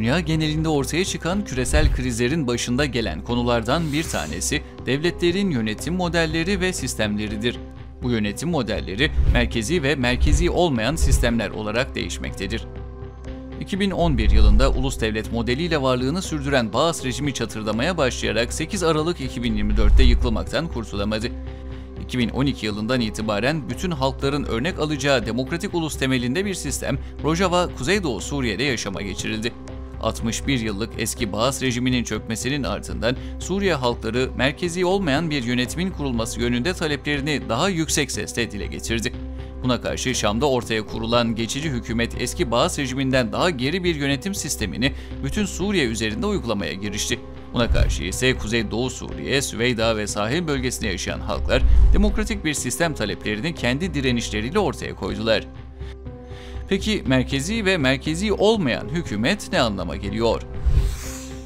Dünya genelinde ortaya çıkan küresel krizlerin başında gelen konulardan bir tanesi devletlerin yönetim modelleri ve sistemleridir. Bu yönetim modelleri merkezi ve merkezi olmayan sistemler olarak değişmektedir. 2011 yılında ulus devlet modeliyle varlığını sürdüren Baas rejimi çatırdamaya başlayarak 8 Aralık 2024'te yıkılmaktan kurtulamadı. 2012 yılından itibaren bütün halkların örnek alacağı demokratik ulus temelinde bir sistem Rojava, Kuzeydoğu Suriye'de yaşama geçirildi. 61 yıllık eski Baas rejiminin çökmesinin ardından Suriye halkları merkezi olmayan bir yönetimin kurulması yönünde taleplerini daha yüksek sesle dile getirdi. Buna karşı Şam'da ortaya kurulan geçici hükümet eski Baas rejiminden daha geri bir yönetim sistemini bütün Suriye üzerinde uygulamaya girişti. Buna karşı ise Kuzeydoğu Suriye, Süveyda ve sahil bölgesinde yaşayan halklar demokratik bir sistem taleplerini kendi direnişleriyle ortaya koydular. Peki merkezi ve merkezi olmayan hükümet ne anlama geliyor?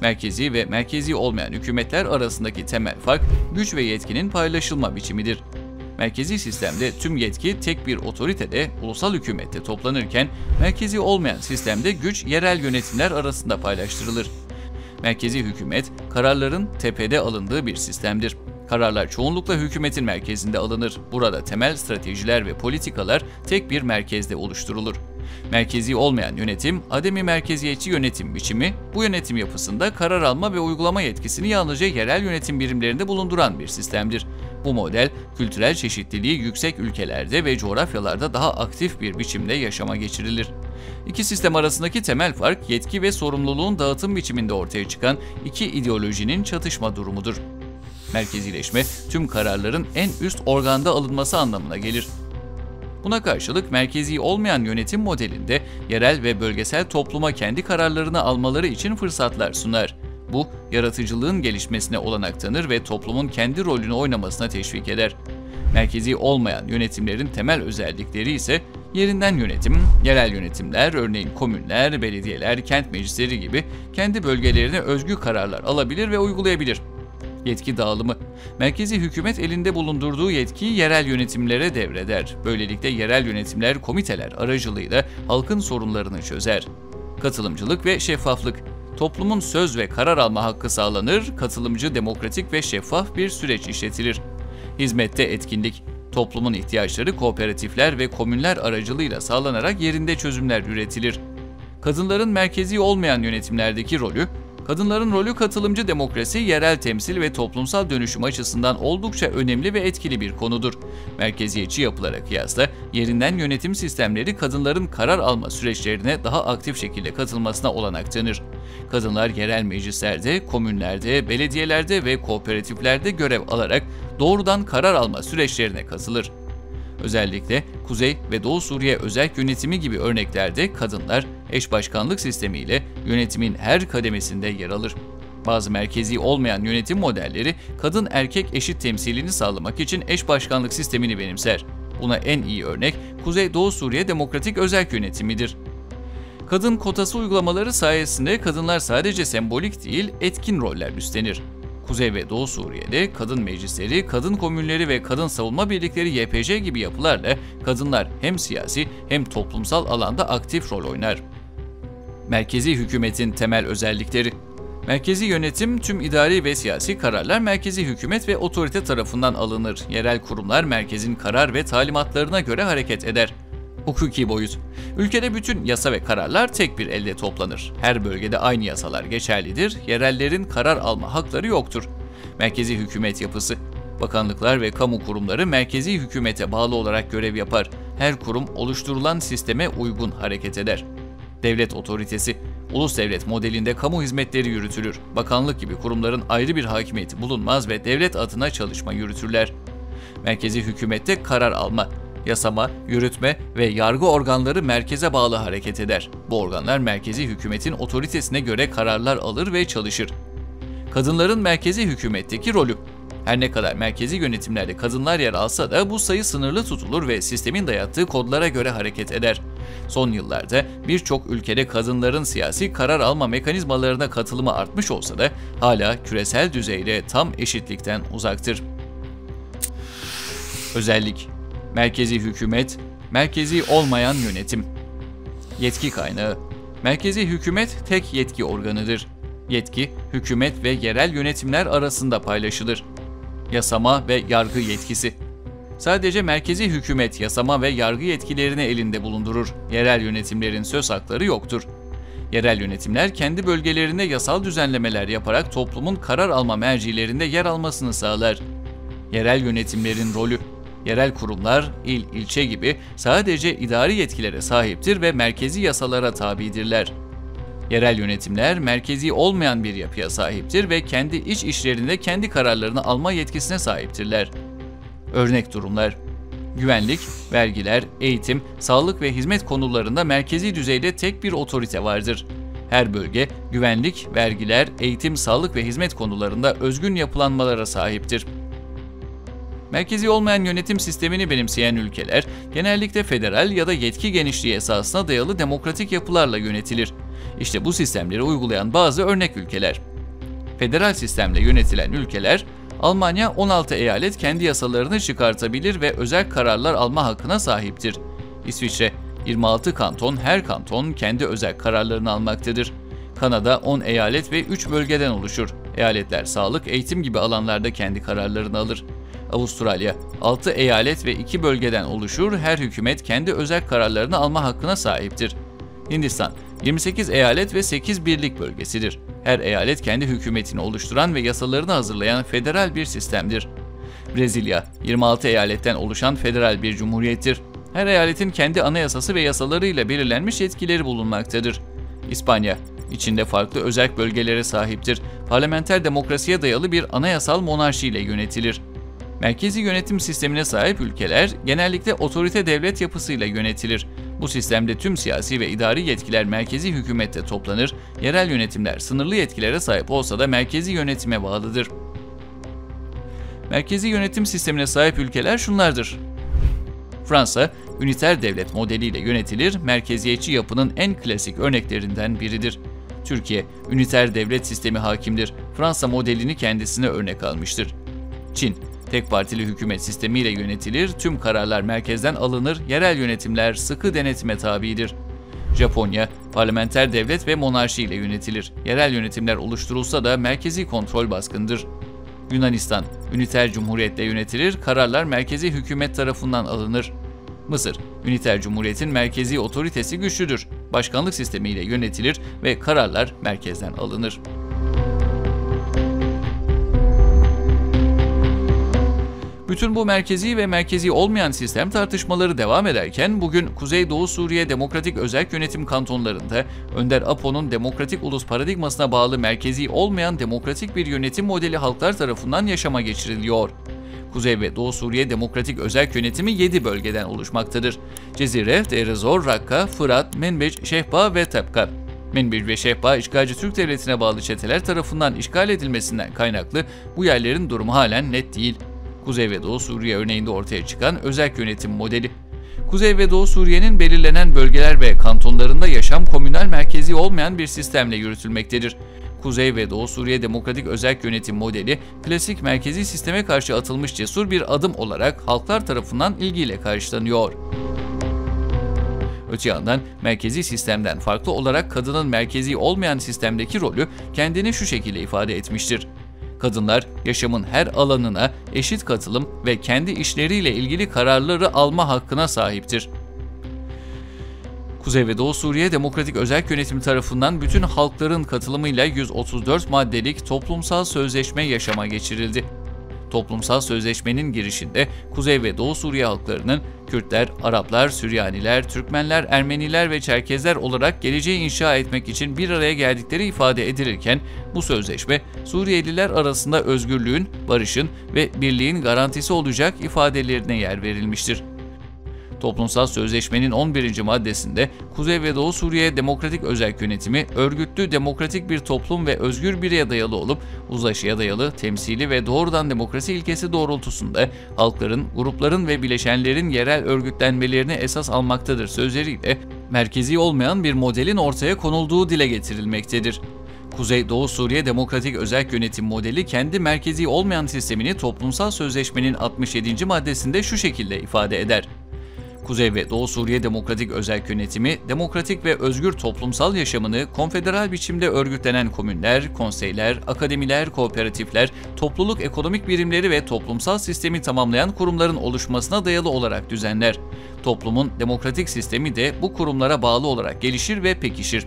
Merkezi ve merkezi olmayan hükümetler arasındaki temel fark güç ve yetkinin paylaşılma biçimidir. Merkezi sistemde tüm yetki tek bir otoritede, ulusal hükümette toplanırken merkezi olmayan sistemde güç yerel yönetimler arasında paylaştırılır. Merkezi hükümet, kararların tepede alındığı bir sistemdir. Kararlar çoğunlukla hükümetin merkezinde alınır. Burada temel stratejiler ve politikalar tek bir merkezde oluşturulur. Merkezi olmayan yönetim, ademi merkeziyetçi yönetim biçimi, bu yönetim yapısında karar alma ve uygulama yetkisini yalnızca yerel yönetim birimlerinde bulunduran bir sistemdir. Bu model, kültürel çeşitliliği yüksek ülkelerde ve coğrafyalarda daha aktif bir biçimde yaşama geçirilir. İki sistem arasındaki temel fark, yetki ve sorumluluğun dağıtım biçiminde ortaya çıkan iki ideolojinin çatışma durumudur. Merkezileşme, tüm kararların en üst organda alınması anlamına gelir. Buna karşılık merkezi olmayan yönetim modelinde yerel ve bölgesel topluma kendi kararlarını almaları için fırsatlar sunar. Bu, yaratıcılığın gelişmesine olanak tanır ve toplumun kendi rolünü oynamasına teşvik eder. Merkezi olmayan yönetimlerin temel özellikleri ise yerinden yönetim, yerel yönetimler, örneğin komünler, belediyeler, kent meclisleri gibi kendi bölgelerine özgü kararlar alabilir ve uygulayabilir. Yetki dağılımı. Merkezi hükümet elinde bulundurduğu yetkiyi yerel yönetimlere devreder. Böylelikle yerel yönetimler komiteler aracılığıyla halkın sorunlarını çözer. Katılımcılık ve şeffaflık. Toplumun söz ve karar alma hakkı sağlanır, katılımcı, demokratik ve şeffaf bir süreç işletilir. Hizmette etkinlik. Toplumun ihtiyaçları kooperatifler ve komünler aracılığıyla sağlanarak yerinde çözümler üretilir. Kadınların merkezi olmayan yönetimlerdeki rolü. Kadınların rolü katılımcı demokrasi, yerel temsil ve toplumsal dönüşüm açısından oldukça önemli ve etkili bir konudur. Merkeziyetçi yapılara kıyasla yerinden yönetim sistemleri kadınların karar alma süreçlerine daha aktif şekilde katılmasına olanak tanır. Kadınlar yerel meclislerde, komünlerde, belediyelerde ve kooperatiflerde görev alarak doğrudan karar alma süreçlerine katılır. Özellikle Kuzey ve Doğu Suriye özerk yönetimi gibi örneklerde kadınlar eş başkanlık sistemiyle yönetimin her kademesinde yer alır. Bazı merkezi olmayan yönetim modelleri kadın erkek eşit temsilini sağlamak için eş başkanlık sistemini benimser. Buna en iyi örnek Kuzey-Doğu Suriye Demokratik Özerk Yönetimidir. Kadın kotası uygulamaları sayesinde kadınlar sadece sembolik değil, etkin roller üstlenir. Kuzey ve Doğu Suriye'de kadın meclisleri, kadın komünleri ve kadın savunma birlikleri YPJ gibi yapılarla kadınlar hem siyasi hem toplumsal alanda aktif rol oynar. Merkezi hükümetin temel özellikleri. Merkezi yönetim, tüm idari ve siyasi kararlar merkezi hükümet ve otorite tarafından alınır. Yerel kurumlar merkezin karar ve talimatlarına göre hareket eder. Hukuki boyut. Ülkede bütün yasa ve kararlar tek bir elde toplanır. Her bölgede aynı yasalar geçerlidir. Yerellerin karar alma hakları yoktur. Merkezi hükümet yapısı. Bakanlıklar ve kamu kurumları merkezi hükümete bağlı olarak görev yapar. Her kurum oluşturulan sisteme uygun hareket eder. Devlet otoritesi. Ulus devlet modelinde kamu hizmetleri yürütülür. Bakanlık gibi kurumların ayrı bir hakimiyeti bulunmaz ve devlet adına çalışma yürütürler. Merkezi hükümette karar alma, yasama, yürütme ve yargı organları merkeze bağlı hareket eder. Bu organlar merkezi hükümetin otoritesine göre kararlar alır ve çalışır. Kadınların merkezi hükümetteki rolü. Her ne kadar merkezi yönetimlerde kadınlar yer alsa da bu sayı sınırlı tutulur ve sistemin dayattığı kodlara göre hareket eder. Son yıllarda birçok ülkede kadınların siyasi karar alma mekanizmalarına katılımı artmış olsa da hala küresel düzeyde tam eşitlikten uzaktır. Özellik: merkezi hükümet, merkezi olmayan yönetim. Yetki kaynağı: Merkezi hükümet tek yetki organıdır. Yetki, hükümet ve yerel yönetimler arasında paylaşılır. Yasama ve yargı yetkisi. Sadece merkezi hükümet yasama ve yargı yetkilerini elinde bulundurur. Yerel yönetimlerin söz hakları yoktur. Yerel yönetimler kendi bölgelerinde yasal düzenlemeler yaparak toplumun karar alma mercilerinde yer almasını sağlar. Yerel yönetimlerin rolü. Yerel kurumlar, il, ilçe gibi sadece idari yetkilere sahiptir ve merkezi yasalara tabidirler. Yerel yönetimler merkezi olmayan bir yapıya sahiptir ve kendi iç işlerinde kendi kararlarını alma yetkisine sahiptirler. Örnek durumlar: güvenlik, vergiler, eğitim, sağlık ve hizmet konularında merkezi düzeyde tek bir otorite vardır. Her bölge, güvenlik, vergiler, eğitim, sağlık ve hizmet konularında özgün yapılanmalara sahiptir. Merkezi olmayan yönetim sistemini benimseyen ülkeler, genellikle federal ya da yetki genişliği esasına dayalı demokratik yapılarla yönetilir. İşte bu sistemleri uygulayan bazı örnek ülkeler. Federal sistemle yönetilen ülkeler: Almanya 16 eyalet kendi yasalarını çıkartabilir ve özel kararlar alma hakkına sahiptir. İsviçre 26 kanton, her kanton kendi özel kararlarını almaktadır. Kanada 10 eyalet ve 3 bölgeden oluşur. Eyaletler sağlık, eğitim gibi alanlarda kendi kararlarını alır. Avustralya 6 eyalet ve 2 bölgeden oluşur. Her hükümet kendi özel kararlarını alma hakkına sahiptir. Hindistan 28 eyalet ve 8 birlik bölgesidir. Her eyalet kendi hükümetini oluşturan ve yasalarını hazırlayan federal bir sistemdir. Brezilya 26 eyaletten oluşan federal bir cumhuriyettir. Her eyaletin kendi anayasası ve yasalarıyla belirlenmiş yetkileri bulunmaktadır. İspanya içinde farklı özerk bölgelere sahiptir. Parlamenter demokrasiye dayalı bir anayasal monarşi ile yönetilir. Merkezi yönetim sistemine sahip ülkeler genellikle otorite devlet yapısıyla yönetilir. Bu sistemde tüm siyasi ve idari yetkiler merkezi hükümette toplanır, yerel yönetimler sınırlı yetkilere sahip olsa da merkezi yönetime bağlıdır. Merkezi yönetim sistemine sahip ülkeler şunlardır: Fransa, üniter devlet modeliyle yönetilir, merkeziyetçi yapının en klasik örneklerinden biridir. Türkiye, üniter devlet sistemi hakimdir, Fransa modelini kendisine örnek almıştır. Çin, tek partili hükümet sistemiyle yönetilir, tüm kararlar merkezden alınır, yerel yönetimler sıkı denetime tabidir. Japonya, parlamenter devlet ve monarşi ile yönetilir. Yerel yönetimler oluşturulsa da merkezi kontrol baskındır. Yunanistan, üniter cumhuriyetle yönetilir, kararlar merkezi hükümet tarafından alınır. Mısır, üniter cumhuriyetin merkezi otoritesi güçlüdür. Başkanlık sistemiyle yönetilir ve kararlar merkezden alınır. Bütün bu merkezi ve merkezi olmayan sistem tartışmaları devam ederken bugün Kuzeydoğu Suriye Demokratik Özerk Yönetim kantonlarında Önder Apo'nun demokratik ulus paradigmasına bağlı merkezi olmayan demokratik bir yönetim modeli halklar tarafından yaşama geçiriliyor. Kuzey ve Doğu Suriye Demokratik Özerk Yönetimi 7 bölgeden oluşmaktadır. Cezire, Deir ez-Zor, Rakka, Fırat, Menbic, Şehba ve Tepka. Menbic ve Şehba, işgalci Türk Devleti'ne bağlı çeteler tarafından işgal edilmesinden kaynaklı bu yerlerin durumu halen net değil. Kuzey ve Doğu Suriye örneğinde ortaya çıkan özerk yönetim modeli. Kuzey ve Doğu Suriye'nin belirlenen bölgeler ve kantonlarında yaşam komünal merkezi olmayan bir sistemle yürütülmektedir. Kuzey ve Doğu Suriye Demokratik Özerk Yönetim modeli, klasik merkezi sisteme karşı atılmış cesur bir adım olarak halklar tarafından ilgiyle karşılanıyor. Öte yandan merkezi sistemden farklı olarak kadının merkezi olmayan sistemdeki rolü kendini şu şekilde ifade etmiştir: Kadınlar yaşamın her alanına eşit katılım ve kendi işleriyle ilgili kararları alma hakkına sahiptir. Kuzey ve Doğu Suriye Demokratik Özerk Yönetimi tarafından bütün halkların katılımıyla 134 maddelik toplumsal sözleşme yaşama geçirildi. Toplumsal sözleşmenin girişinde Kuzey ve Doğu Suriye halklarının Kürtler, Araplar, Süryaniler, Türkmenler, Ermeniler ve Çerkezler olarak geleceği inşa etmek için bir araya geldikleri ifade edilirken bu sözleşme Suriyeliler arasında özgürlüğün, barışın ve birliğin garantisi olacak ifadelerine yer verilmiştir. Toplumsal sözleşmenin 11. maddesinde Kuzey ve Doğu Suriye Demokratik Özerk Yönetimi, örgütlü demokratik bir toplum ve özgür bireye dayalı olup, uzlaşıya dayalı, temsili ve doğrudan demokrasi ilkesi doğrultusunda halkların, grupların ve bileşenlerin yerel örgütlenmelerini esas almaktadır sözleriyle merkezi olmayan bir modelin ortaya konulduğu dile getirilmektedir. Kuzey-Doğu Suriye Demokratik Özerk Yönetim modeli kendi merkezi olmayan sistemini toplumsal sözleşmenin 67. maddesinde şu şekilde ifade eder: Kuzey ve Doğu Suriye Demokratik Özerk Yönetimi, demokratik ve özgür toplumsal yaşamını konfederal biçimde örgütlenen komünler, konseyler, akademiler, kooperatifler, topluluk ekonomik birimleri ve toplumsal sistemi tamamlayan kurumların oluşmasına dayalı olarak düzenler. Toplumun demokratik sistemi de bu kurumlara bağlı olarak gelişir ve pekişir.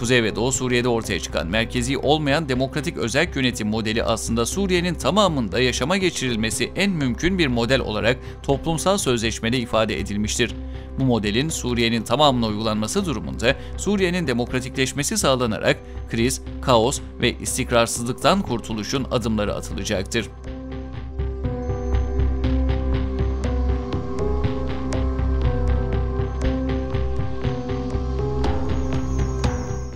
Kuzey ve Doğu Suriye'de ortaya çıkan merkezi olmayan demokratik özerk yönetim modeli aslında Suriye'nin tamamında yaşama geçirilmesi en mümkün bir model olarak toplumsal sözleşmede ifade edilmiştir. Bu modelin Suriye'nin tamamına uygulanması durumunda Suriye'nin demokratikleşmesi sağlanarak kriz, kaos ve istikrarsızlıktan kurtuluşun adımları atılacaktır.